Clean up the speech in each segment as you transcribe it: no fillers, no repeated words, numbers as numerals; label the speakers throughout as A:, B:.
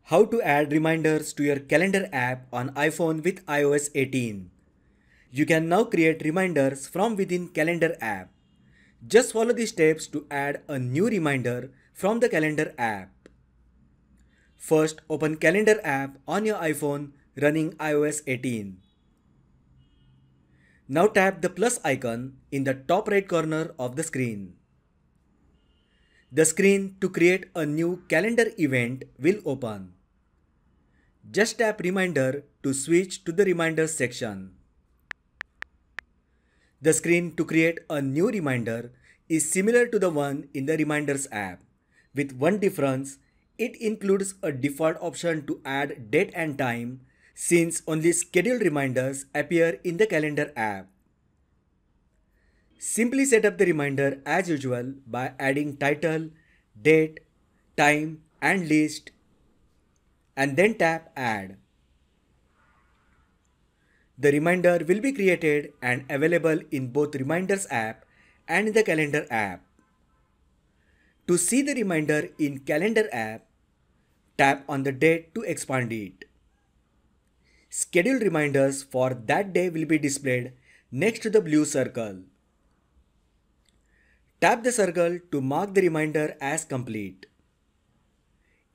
A: How to add reminders to your calendar app on iPhone with iOS 18. You can now create reminders from within calendar app. Just follow the steps to add a new reminder from the calendar app. First, open calendar app on your iPhone running iOS 18. Now tap the plus icon in the top right corner of the screen. The screen to create a new calendar event will open. Just tap Reminder to switch to the Reminders section. The screen to create a new reminder is similar to the one in the Reminders app, with one difference: it includes a default option to add date and time, since only scheduled reminders appear in the calendar app. Simply set up the reminder as usual by adding title, date, time, and list, and then tap Add. The reminder will be created and available in both Reminders app and the Calendar app. To see the reminder in Calendar app, tap on the date to expand it. Scheduled reminders for that day will be displayed next to the blue circle. Tap the circle to mark the reminder as complete.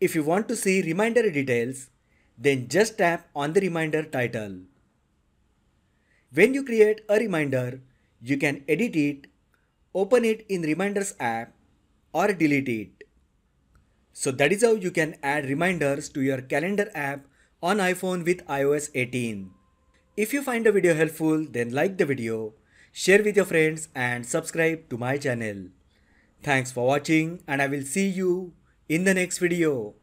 A: If you want to see reminder details, then just tap on the reminder title. When you create a reminder, you can edit it, open it in Reminders app, or delete it. So that is how you can add reminders to your calendar app on iPhone with iOS 18. If you find the video helpful, then like the video, share with your friends and subscribe to my channel. Thanks for watching, and I will see you in the next video.